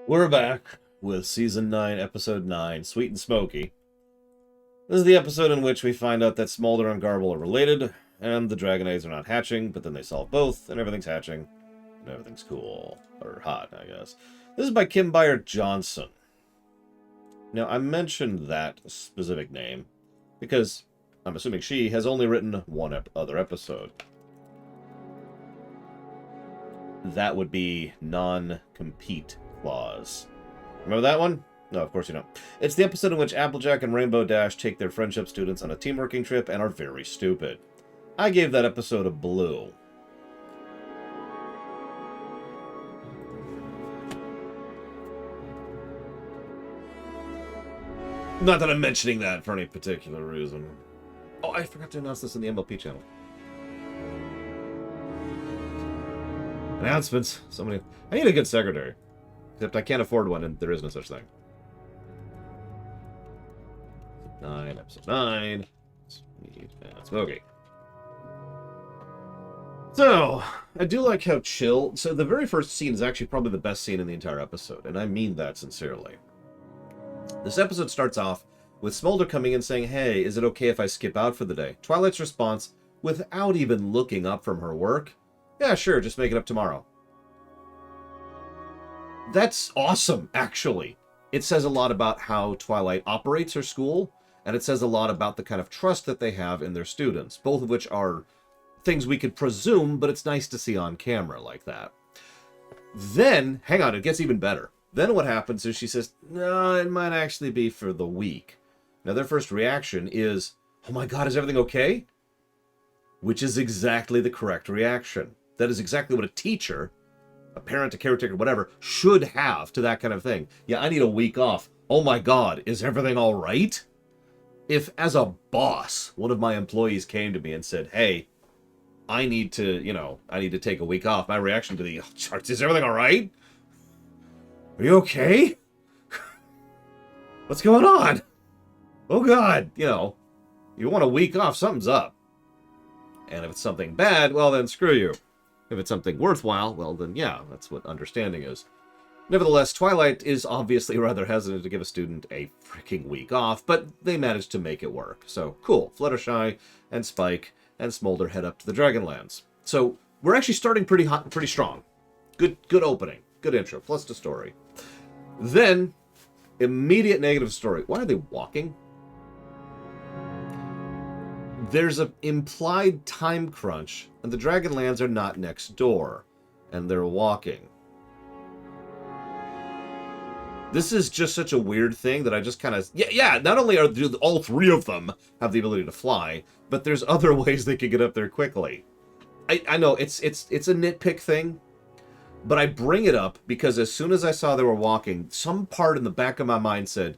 We're back with Season 9, Episode 9, Sweet and Smoky. This is the episode in which we find out that Smolder and Garble are related, and the dragon eggs are not hatching, but then they solve both, and everything's hatching, and everything's cool. Or hot, I guess. This is by Kim Byer-Johnson. Now, I mentioned that specific name because I'm assuming she has only written one other episode. That would be non-compete clause. Remember that one? No, of course you don't. It's the episode in which Applejack and Rainbow Dash take their friendship students on a teamworking trip and are very stupid. I gave that episode a blue. Not that I'm mentioning that for any particular reason. Oh, I forgot to announce this in the MLP channel. Announcements. Somebody. I need a good secretary. Except I can't afford one, and there is no such thing. Episode 9. Sweet and Smoky. So, I do like how chill. So, the very first scene is actually probably the best scene in the entire episode, and I mean that sincerely. This episode starts off with Smolder coming in saying, "Hey, is it okay if I skip out for the day?" Twilight's response, without even looking up from her work, "Yeah, sure, just make it up tomorrow." That's awesome, actually. It says a lot about how Twilight operates her school, and it says a lot about the kind of trust that they have in their students, both of which are things we could presume, but it's nice to see on camera like that. Then, hang on, it gets even better. Then what happens is she says, "No, it might actually be for the week." Now, their first reaction is, "Oh my god, is everything okay?" Which is exactly the correct reaction. That is exactly what a teacher, a parent, a caretaker, whatever, should have to that kind of thing. "Yeah, I need a week off. Oh my god, is everything all right?" If, as a boss, one of my employees came to me and said, "Hey, I need to take a week off," my reaction to the, "Is everything all right? Are you okay? What's going on? Oh god," you want a week off, something's up. And if it's something bad, well then screw you. If it's something worthwhile, well then yeah, that's what understanding is. Nevertheless, Twilight is obviously rather hesitant to give a student a freaking week off, but they managed to make it work. So, cool. Fluttershy and Spike and Smolder head up to the Dragonlands. So, we're actually starting pretty hot, pretty strong. Good opening. Good intro, plus the story. Then, immediate negative story. Why are they walking? There's an implied time crunch, and the Dragonlands are not next door, and they're walking. This is just such a weird thing that I just kind of... Yeah, not only do all three of them have the ability to fly, but there's other ways they could get up there quickly. I know, it's a nitpick thing, but I bring it up because as soon as I saw they were walking, some part in the back of my mind said,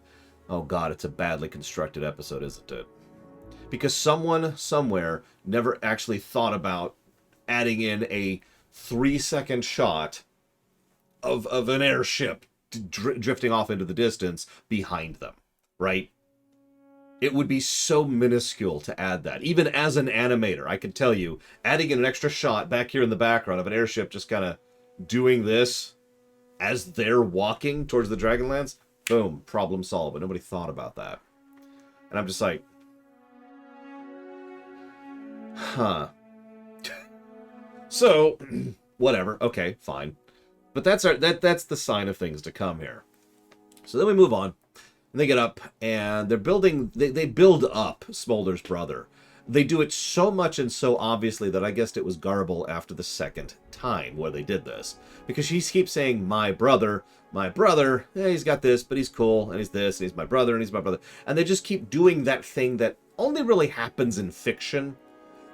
"Oh god, it's a badly constructed episode, isn't it?" Because someone, somewhere, never actually thought about adding in a 3-second shot of an airship drifting off into the distance behind them, right? It would be so minuscule to add that. Even as an animator, I can tell you, adding in an extra shot back here in the background of an airship just kind of doing this as they're walking towards the Dragonlands, boom, problem solved. But nobody thought about that. And I'm just like, huh. So, whatever. Okay, fine. But that's the sign of things to come here. So then we move on. And they get up, and they're building... They build up Smolder's brother. They do it so much and so obviously that I guessed it was Garble after the second time where they did this. Because she keeps saying, my brother, yeah, he's got this, but he's cool, and he's this, and he's my brother, and he's my brother. And they just keep doing that thing that only really happens in fiction,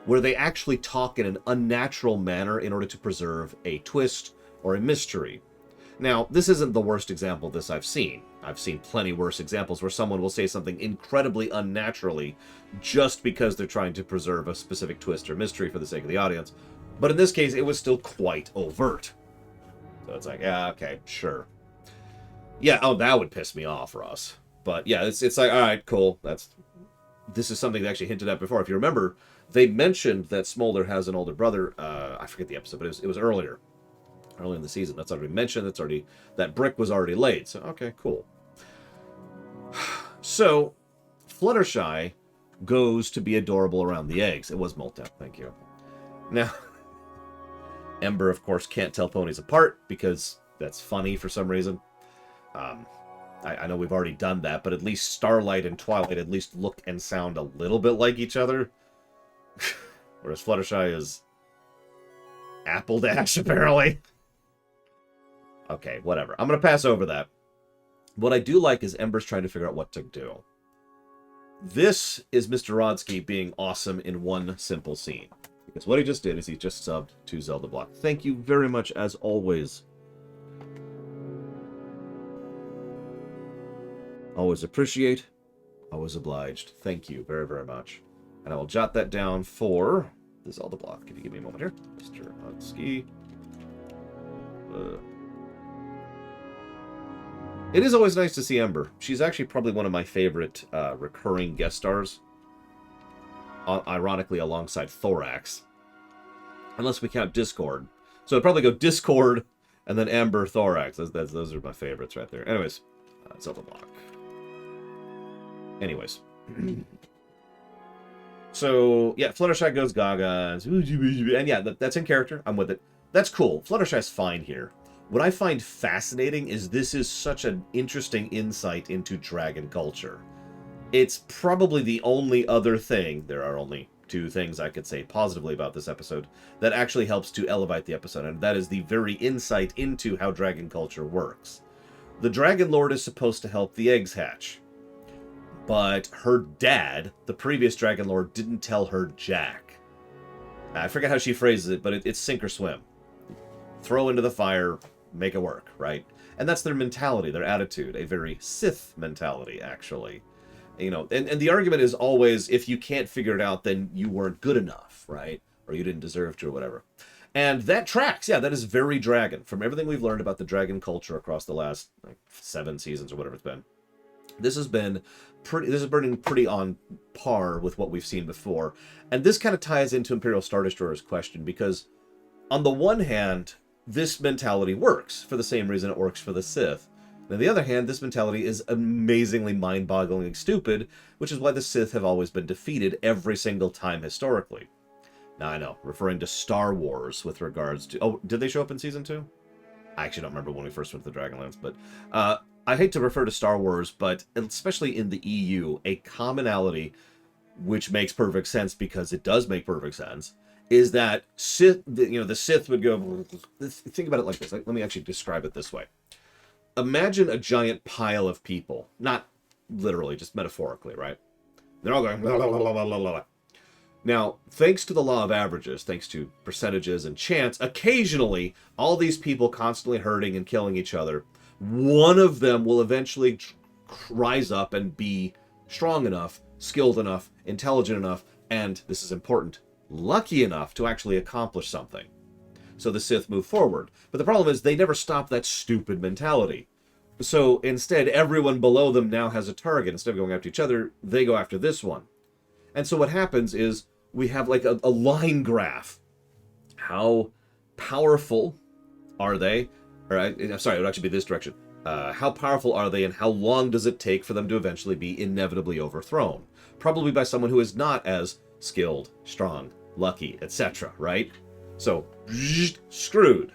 where they actually talk in an unnatural manner in order to preserve a twist or a mystery. Now, this isn't the worst example of this I've seen. I've seen plenty worse examples where someone will say something incredibly unnaturally just because they're trying to preserve a specific twist or mystery for the sake of the audience. But in this case, it was still quite overt. So it's like, yeah, okay, sure. Yeah, oh, that would piss me off, Ross. But yeah, it's like, all right, cool. This is something they actually hinted at before. If you remember, they mentioned that Smolder has an older brother. I forget the episode, but it was earlier. early in the season. That's already mentioned. That brick was already laid. So, okay, cool. So, Fluttershy goes to be adorable around the eggs. It was Molten, thank you. Now, Ember, of course, can't tell ponies apart because that's funny for some reason. I know we've already done that, but at least Starlight and Twilight at least look and sound a little bit like each other. Whereas Fluttershy is Apple Dash, apparently. Okay, whatever. I'm going to pass over that. What I do like is Ember's trying to figure out what to do. This is Mr. Rodsky being awesome in one simple scene. Because what he just did is he just subbed to Zelda Block. Thank you very much, as always. Always appreciate, always obliged. Thank you very, very much. And I will jot that down for the Zelda Block. If you give me a moment here. Mr. Rodsky. It is always nice to see Ember. She's actually probably one of my favorite recurring guest stars. Ironically, alongside Thorax. Unless we count Discord. So it'd probably go Discord, and then Ember, Thorax. Those are my favorites right there. Anyways, Zelda Block. Anyways. So, yeah, Fluttershy goes gaga. And yeah, that's in character. I'm with it. That's cool. Fluttershy's fine here. What I find fascinating is this is such an interesting insight into dragon culture. It's probably the only other thing, there are only 2 things I could say positively about this episode, that actually helps to elevate the episode, and that is the very insight into how dragon culture works. The Dragon Lord is supposed to help the eggs hatch, but her dad, the previous Dragon Lord, didn't tell her jack. I forget how she phrases it, but it's sink or swim. Throw into the fire, make it work, right? And that's their mentality, their attitude, a very Sith mentality, actually. You know, and the argument is always, if you can't figure it out, then you weren't good enough, right? Or you didn't deserve to, or whatever. And that tracks. Yeah, that is very dragon. From everything we've learned about the dragon culture across the last 7 seasons or whatever it's been, this has been pretty on par with what we've seen before. And this kind of ties into Imperial Star Destroyer's question, because on the one hand, this mentality works for the same reason it works for the Sith. And on the other hand, this mentality is amazingly mind-bogglingly stupid, which is why the Sith have always been defeated every single time historically. Now, I know, referring to Star Wars with regards to... Oh, did they show up in Season 2? I actually don't remember when we first went to the Dragonlance, but... I hate to refer to Star Wars, but especially in the EU, a commonality, which makes perfect sense because it does make perfect sense, is that the Sith would go... Think about it like this. Let me actually describe it this way. Imagine a giant pile of people. Not literally, just metaphorically, right? They're all going... Blah, blah, blah, blah, blah, blah. Now, thanks to the law of averages, thanks to percentages and chance, occasionally, all these people constantly hurting and killing each other, one of them will eventually rise up and be strong enough, skilled enough, intelligent enough, and, this is important, lucky enough to actually accomplish something. So the Sith move forward. But the problem is they never stop that stupid mentality. So instead, everyone below them now has a target. Instead of going after each other, they go after this one. And so what happens is we have like a line graph. How powerful are they? Or, I'm sorry, it would actually be this direction. How powerful are they, and how long does it take for them to eventually be inevitably overthrown? Probably by someone who is not as skilled, strong, lucky, etc., right? So, screwed.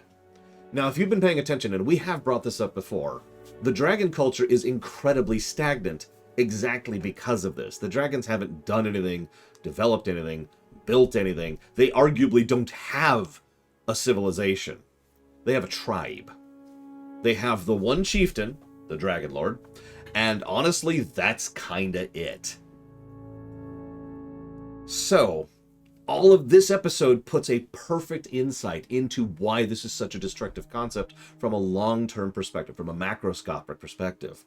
Now, if you've been paying attention, and we have brought this up before, the dragon culture is incredibly stagnant exactly because of this. The dragons haven't done anything, developed anything, built anything. They arguably don't have a civilization. They have a tribe. They have the one chieftain, the Dragon Lord, and honestly, that's kinda it. So, all of this episode puts a perfect insight into why this is such a destructive concept from a long-term perspective, from a macroscopic perspective.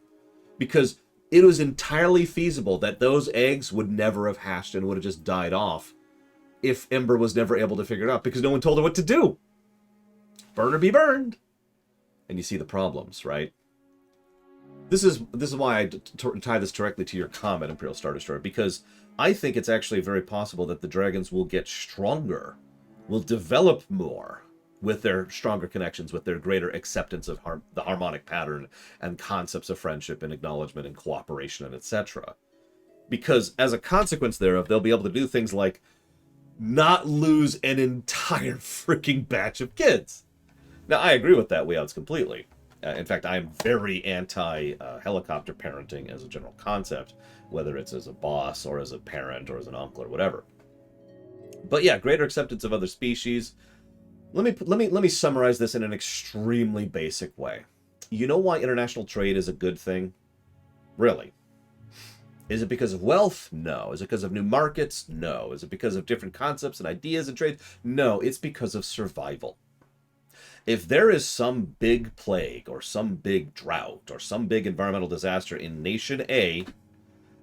Because it was entirely feasible that those eggs would never have hatched and would have just died off if Ember was never able to figure it out, because no one told her what to do. Burn or be burned. And you see the problems, right? This is why I tie this directly to your comment, Imperial Star Destroyer, because I think it's actually very possible that the dragons will get stronger, will develop more, with their stronger connections, with their greater acceptance of the harmonic pattern and concepts of friendship and acknowledgement and cooperation and etc. Because as a consequence thereof, they'll be able to do things like not lose an entire freaking batch of kids. Now, I agree with that way out completely. In fact, I'm very anti-helicopter parenting as a general concept, whether it's as a boss or as a parent or as an uncle or whatever. But yeah, greater acceptance of other species. Let me summarize this in an extremely basic way. You know why international trade is a good thing? Really? Is it because of wealth? No. Is it because of new markets? No. Is it because of different concepts and ideas and trades? No. It's because of survival. If there is some big plague or some big drought or some big environmental disaster in nation A,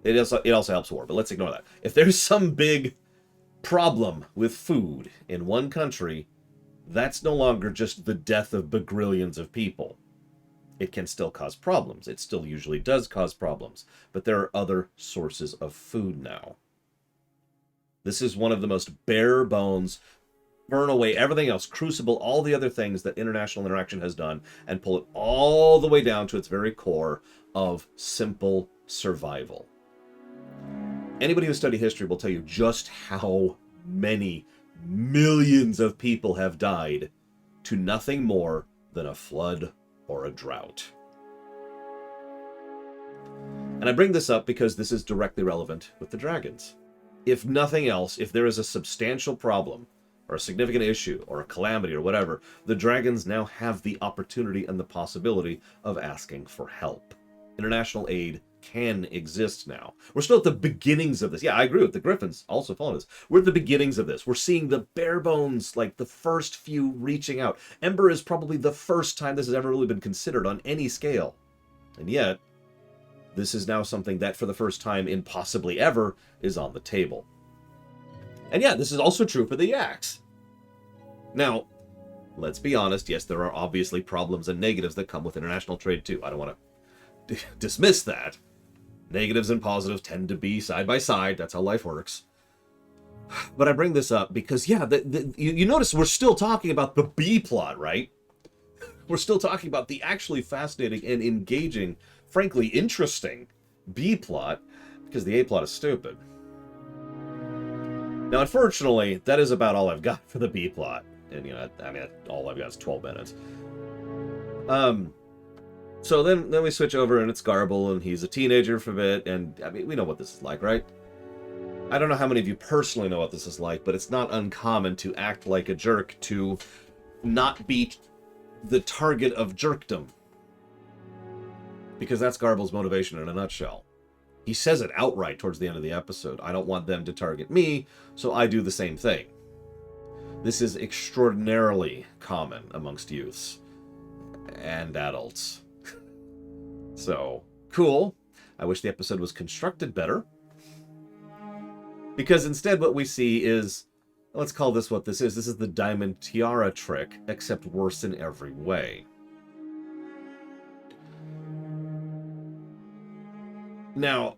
it also helps war, but let's ignore that. If there's some big problem with food in one country, that's no longer just the death of bagrillions of people. It can still cause problems. It still usually does cause problems, but there are other sources of food now. This is one of the most bare bones, burn away everything else, crucible all the other things that international interaction has done, and pull it all the way down to its very core of simple survival. Anybody who studied history will tell you just how many millions of people have died to nothing more than a flood or a drought. And I bring this up because this is directly relevant with the dragons. If nothing else, if there is a substantial problem or a significant issue or a calamity or whatever, the dragons now have the opportunity and the possibility of asking for help. International aid can exist now. We're still at the beginnings of this. Yeah, I agree with the Griffins also following this. We're at the beginnings of this. We're seeing the bare bones, like the first few reaching out. Ember is probably the first time this has ever really been considered on any scale. And yet, this is now something that for the first time in possibly ever is on the table. And yeah, this is also true for the Yaks. Now, let's be honest. Yes, there are obviously problems and negatives that come with international trade too. I don't want to dismiss that. Negatives and positives tend to be side by side. That's how life works. But I bring this up because, yeah, you notice we're still talking about the B plot, right? We're still talking about the actually fascinating and engaging, frankly interesting B plot, because the A plot is stupid. Now, unfortunately, that is about all I've got for the B plot. And, you know, I mean, all I've got is 12 minutes. So then we switch over, and it's Garble, and he's a teenager for a bit, and, I mean, we know what this is like, right? I don't know how many of you personally know what this is like, but it's not uncommon to act like a jerk to not be the target of jerkdom. Because that's Garble's motivation in a nutshell. He says it outright towards the end of the episode. I don't want them to target me, so I do the same thing. This is extraordinarily common amongst youths and adults. So, cool. I wish the episode was constructed better. Because instead what we see is, let's call this what this is. This is the Diamond Tiara trick, except worse in every way. Now,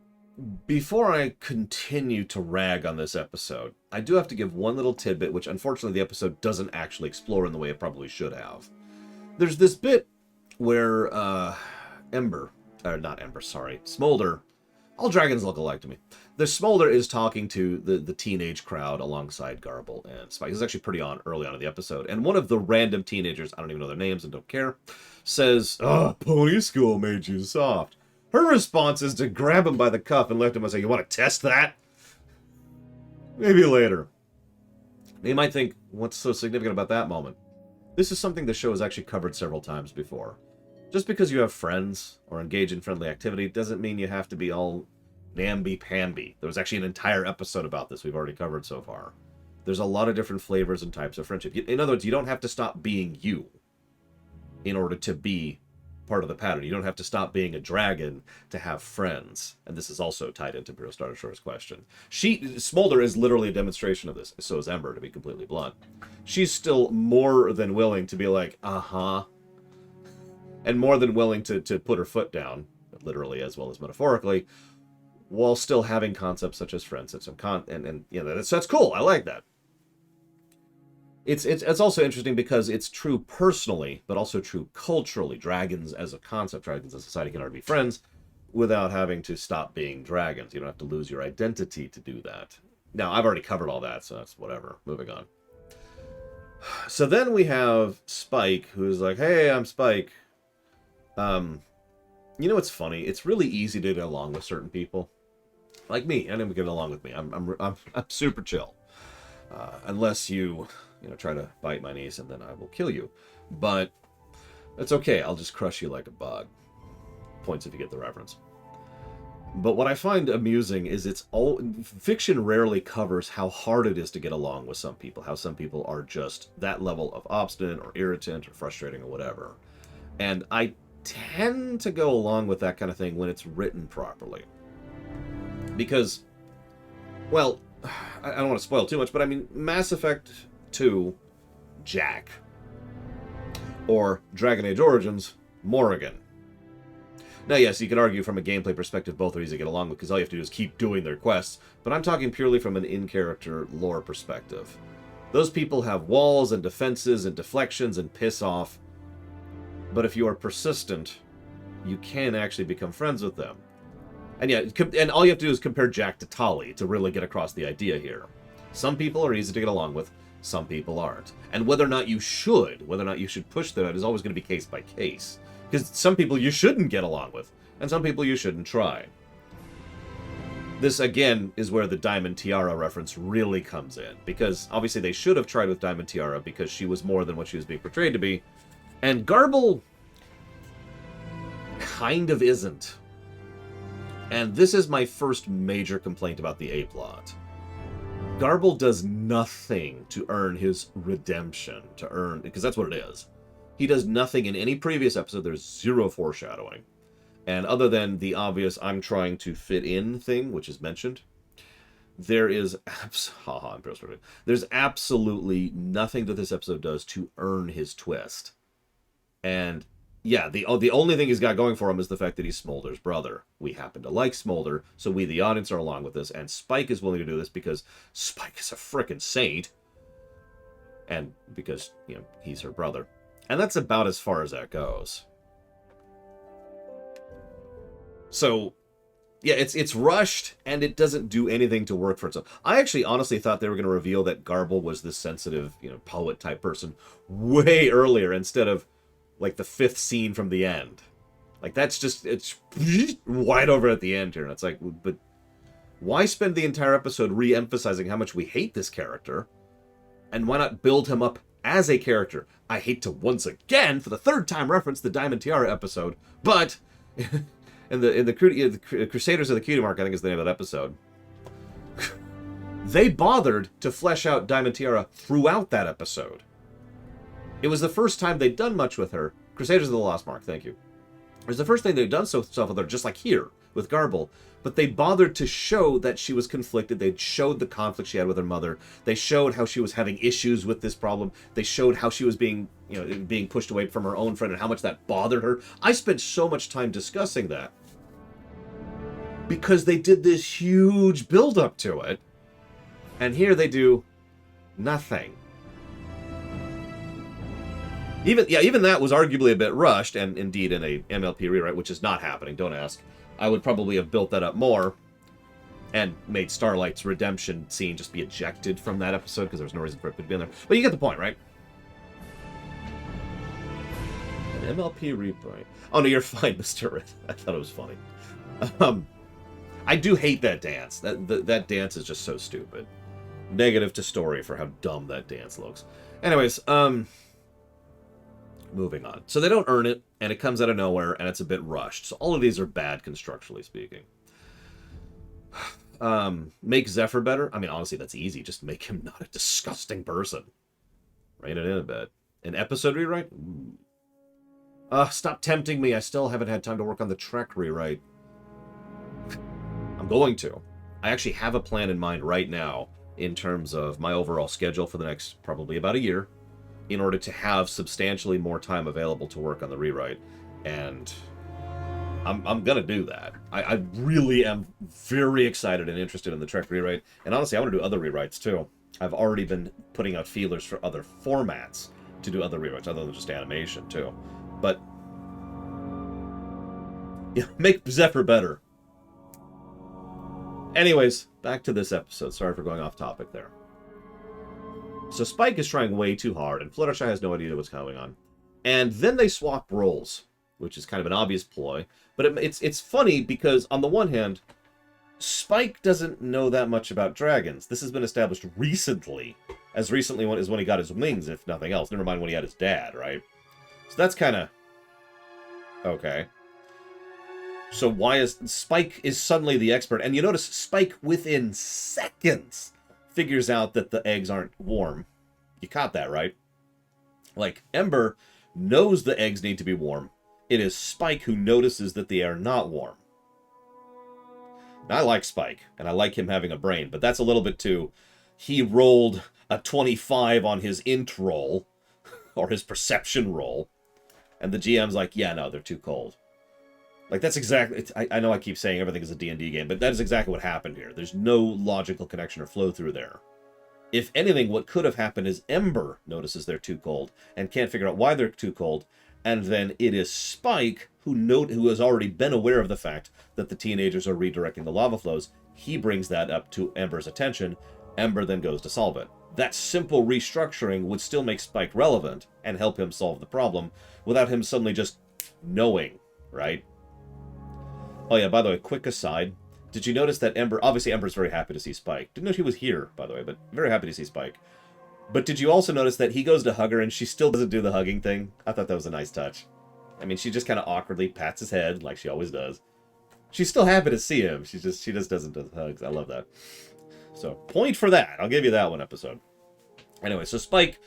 before I continue to rag on this episode, I do have to give one little tidbit, which unfortunately the episode doesn't actually explore in the way it probably should have. There's this bit where Smolder, all dragons look alike to me. The Smolder is talking to the teenage crowd alongside Garble and Spike. This is actually pretty early on in the episode. And one of the random teenagers, I don't even know their names and don't care, says, "Oh, pony school made you soft." Her response is to grab him by the cuff and lift him and say, "You want to test that?" Maybe later. You might think, what's so significant about that moment? This is something the show has actually covered several times before. Just because you have friends or engage in friendly activity doesn't mean you have to be all namby-pamby. There was actually an entire episode about this we've already covered so far. There's a lot of different flavors and types of friendship. In other words, you don't have to stop being you in order to be part of the pattern. You don't have to stop being a dragon to have friends. And this is also tied into Imperial Star Destroyer's question. Smolder is literally a demonstration of this. So is Ember, to be completely blunt. She's still more than willing to be like, uh-huh. And more than willing to put her foot down, literally as well as metaphorically, while still having concepts such as friendship and you know, that's cool. I like that. It's also interesting because it's true personally, but also true culturally. Dragons as a concept, dragons as a society can already be friends without having to stop being dragons. You don't have to lose your identity to do that. Now, I've already covered all that, so that's whatever. Moving on. So then we have Spike, who's like, "Hey, I'm Spike. You know what's funny? It's really easy to get along with certain people, like me. Anyone can get along with me. I'm super chill, unless you try to bite my niece, and then I will kill you. But it's okay. I'll just crush you like a bug. Points if you get the reference. But what I find amusing is fiction rarely covers how hard it is to get along with some people, how some people are just that level of obstinate or irritant or frustrating or whatever. And I tend to go along with that kind of thing when it's written properly. Because, well, I don't want to spoil too much, but I mean, Mass Effect 2, Jack. Or Dragon Age Origins, Morrigan. Now, yes, you could argue from a gameplay perspective both are easy to get along with because all you have to do is keep doing their quests, but I'm talking purely from an in-character lore perspective. Those people have walls and defenses and deflections and piss off, but if you are persistent, you can actually become friends with them. And yeah, and all you have to do is compare Jack to Tali to really get across the idea here. Some people are easy to get along with, some people aren't. And whether or not you should push that is always going to be case by case. Because some people you shouldn't get along with, and some people you shouldn't try. This, again, is where the Diamond Tiara reference really comes in. Because, obviously, they should have tried with Diamond Tiara because she was more than what she was being portrayed to be. And Garble kind of isn't. And this is my first major complaint about the A-plot. Garble does nothing to earn his redemption, because that's what it is. He does nothing in any previous episode. There's zero foreshadowing. And other than the obvious I'm trying to fit in thing, which is mentioned, there's absolutely nothing that this episode does to earn his twist. And yeah, the only thing he's got going for him is the fact that he's Smolder's brother. We happen to like Smolder, so we, the audience, are along with this. And Spike is willing to do this because Spike is a frickin' saint. And because, he's her brother. And that's about as far as that goes. So, yeah, it's rushed, and it doesn't do anything to work for itself. I actually honestly thought they were going to reveal that Garble was this sensitive, poet-type person way earlier, instead of, like, the 5th scene from the end. Like, it's wide over at the end here, and it's like, but why spend the entire episode re-emphasizing how much we hate this character, and why not build him up as a character? I hate to once again, for the 3rd time, reference the Diamond Tiara episode, but in the Crusaders of the Cutie Mark, I think is the name of that episode, they bothered to flesh out Diamond Tiara throughout that episode. It was the first time they'd done much with her. Crusaders of the Lost Mark, thank you. It was the first thing they'd done stuff with her, just like here, with Garble. But they bothered to show that she was conflicted. They showed the conflict she had with her mother. They showed how she was having issues with this problem. They showed how she was being pushed away from her own friend and how much that bothered her. I spent so much time discussing that. Because they did this huge build-up to it. And here they do nothing. Even that was arguably a bit rushed, and indeed in a MLP rewrite, which is not happening, don't ask. I would probably have built that up more and made Starlight's redemption scene just be ejected from that episode because there was no reason for it to be in there. But you get the point, right? An MLP rewrite. Oh, no, you're fine, Mr. Red. I thought it was funny. I do hate that dance. That dance is just so stupid. Negative to story for how dumb that dance looks. Anyways, moving on. So they don't earn it, and it comes out of nowhere, and it's a bit rushed. So all of these are bad, constructually speaking. Make Zephyr better? I mean, honestly, that's easy. Just make him not a disgusting person. Rein it in a bit. An episode rewrite? Stop tempting me. I still haven't had time to work on the Trek rewrite. I'm going to. I actually have a plan in mind right now in terms of my overall schedule for the next probably about a year, in order to have substantially more time available to work on the rewrite. And I'm going to do that. I really am very excited and interested in the Trek rewrite. And honestly, I want to do other rewrites too. I've already been putting out feelers for other formats to do other rewrites, other than just animation, too. But, yeah, make Zephyr better. Anyways, back to this episode. Sorry for going off topic there. So Spike is trying way too hard, and Fluttershy has no idea what's going on. And then they swap roles, which is kind of an obvious ploy. But it's funny because, on the one hand, Spike doesn't know that much about dragons. This has been established recently. As recently as when he got his wings, if nothing else. Never mind when he had his dad, right? So that's kind of... okay. So why is... Spike is suddenly the expert. And you notice Spike, within seconds, figures out that the eggs aren't warm. You caught that, right? Like, Ember knows the eggs need to be warm. It is Spike who notices that they are not warm. Now, I like Spike, and I like him having a brain, but that's a little bit too... He rolled a 25 on his int roll, or his perception roll, and the GM's like, yeah, no, they're too cold. Like, that's exactly... I know I keep saying everything is a D&D game, but that is exactly what happened here. There's no logical connection or flow through there. If anything, what could have happened is Ember notices they're too cold, and can't figure out why they're too cold, and then it is Spike who has already been aware of the fact that the teenagers are redirecting the lava flows. He brings that up to Ember's attention. Ember then goes to solve it. That simple restructuring would still make Spike relevant and help him solve the problem without him suddenly just knowing, right? Oh yeah, by the way, quick aside. Did you notice that Ember... Obviously, Ember's very happy to see Spike. Didn't know she was here, by the way, but very happy to see Spike. But did you also notice that he goes to hug her and she still doesn't do the hugging thing? I thought that was a nice touch. I mean, she just kind of awkwardly pats his head, like she always does. She's still happy to see him. She just doesn't do the hugs. I love that. So, point for that. I'll give you that one episode. Anyway, so Spike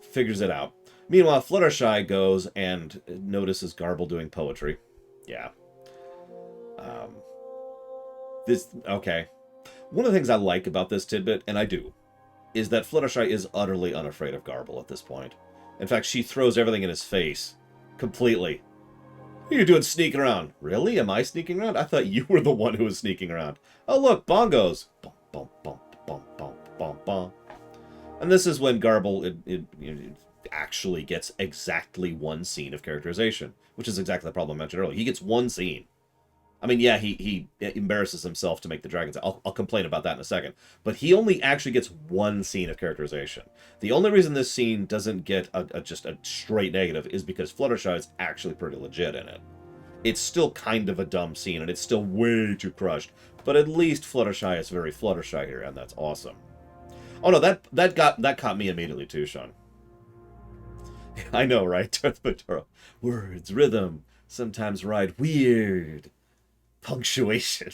figures it out. Meanwhile, Fluttershy goes and notices Garble doing poetry. Yeah. Okay. One of the things I like about this tidbit, and I do, is that Fluttershy is utterly unafraid of Garble at this point. In fact, she throws everything in his face. Completely. What are you doing sneaking around? Really? Am I sneaking around? I thought you were the one who was sneaking around. Oh, look, bongos. Bum, bum, bum, bum, bum, bum, bum. And this is when Garble it actually gets exactly one scene of characterization, which is exactly the problem I mentioned earlier. He gets one scene. I mean, yeah, he embarrasses himself to make the dragons. I'll complain about that in a second. But he only actually gets one scene of characterization. The only reason this scene doesn't get just a straight negative is because Fluttershy is actually pretty legit in it. It's still kind of a dumb scene, and it's still way too crushed. But at least Fluttershy is very Fluttershy here, and that's awesome. Oh no, that caught me immediately too, Sean. I know, right? Words, rhythm, sometimes ride weird. Punctuation.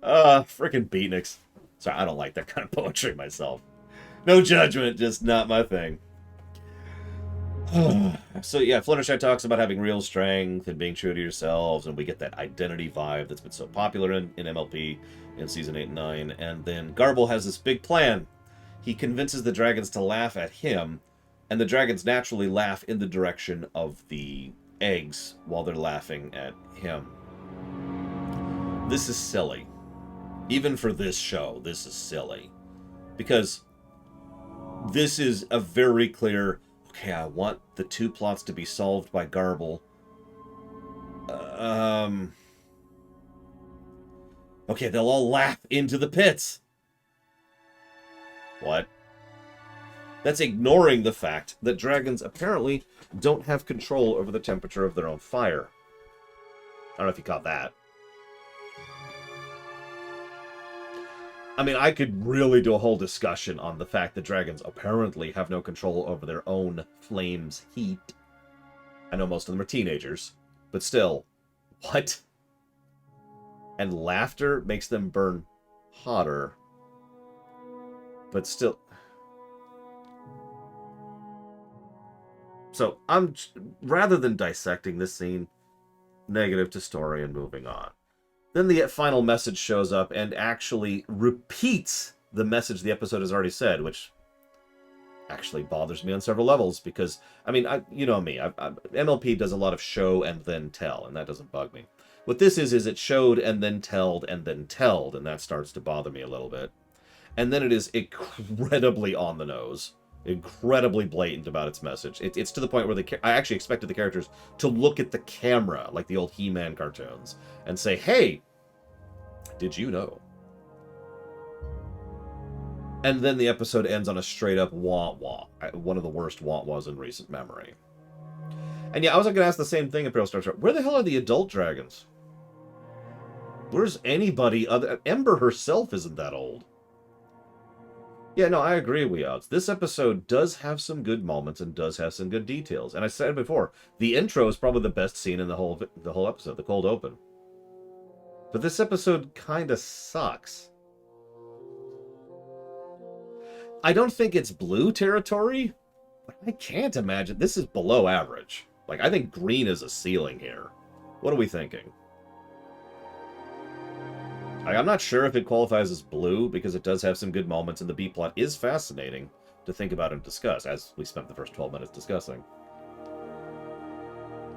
Frickin' beatniks. Sorry, I don't like that kind of poetry myself. No judgment, just not my thing. So yeah, Fluttershy talks about having real strength and being true to yourselves, and we get that identity vibe that's been so popular in MLP in Season 8 and 9. And then Garble has this big plan. He convinces the dragons to laugh at him, and the dragons naturally laugh in the direction of the eggs while they're laughing at him. This is silly. Even for this show, this is silly. Because this is a very clear, okay, I want the two plots to be solved by Garble. Okay, they'll all laugh into the pits. What? That's ignoring the fact that dragons apparently don't have control over the temperature of their own fire. I don't know if you caught that. I mean, I could really do a whole discussion on the fact that dragons apparently have no control over their own flame's heat. I know most of them are teenagers, but still, what? And laughter makes them burn hotter. But still... So, rather than dissecting this scene, negative to story and moving on. Then the final message shows up and actually repeats the message the episode has already said, which actually bothers me on several levels because, I mean, you know me, MLP does a lot of show and then tell, and that doesn't bug me. What this is it showed and then telled, and that starts to bother me a little bit. and then it is incredibly on the nose, incredibly blatant about its message. It's to the point where I actually expected the characters to look at the camera, like the old He-Man cartoons, and say, hey, did you know? And then the episode ends on a straight-up wah-wah. One of the worst wah-wahs in recent memory. And yeah, I was going to ask the same thing, Imperial Star Trek. Where the hell are the adult dragons? Where's anybody other... Ember herself isn't that old. Yeah, no, I agree, Weouts. This episode does have some good moments and does have some good details. And I said before, the intro is probably the best scene in the whole episode, the cold open. But this episode kind of sucks. I don't think it's blue territory, but I can't imagine. This is below average. Like, I think green is a ceiling here. What are we thinking? I'm not sure if it qualifies as blue, because it does have some good moments, and the B-plot is fascinating to think about and discuss, as we spent the first 12 minutes discussing.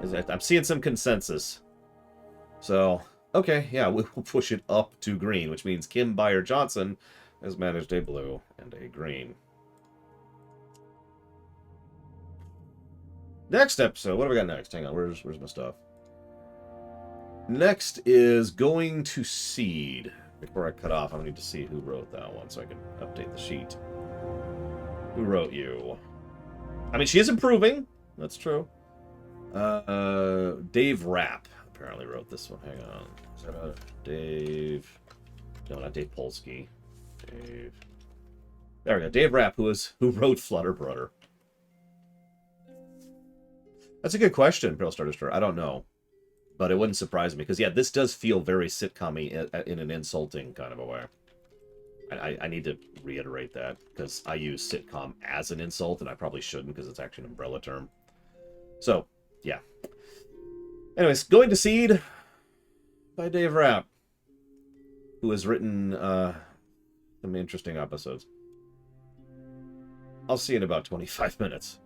I'm seeing some consensus. So, okay, yeah, we'll push it up to green, which means Kim Byer-Johnson has managed a blue and a green. Next episode. What do we got next? Hang on, where's my stuff? Next is Going to Seed. Before I cut off, I need to see who wrote that one so I can update the sheet. Who wrote you? I mean, she is improving. That's true. Dave Rapp apparently wrote this one. Hang on. Is that Dave? No, not Dave Polsky. Dave. There we go. Dave Rapp, who wrote Flutter Brudder. That's a good question, Pearl Star Destroyer. I don't know. But it wouldn't surprise me, because, yeah, this does feel very sitcom-y in an insulting kind of a way. I need to reiterate that, because I use sitcom as an insult, and I probably shouldn't, because it's actually an umbrella term. So, yeah. Anyways, Going to Seed by Dave Rapp, who has written some interesting episodes. I'll see you in about 25 minutes.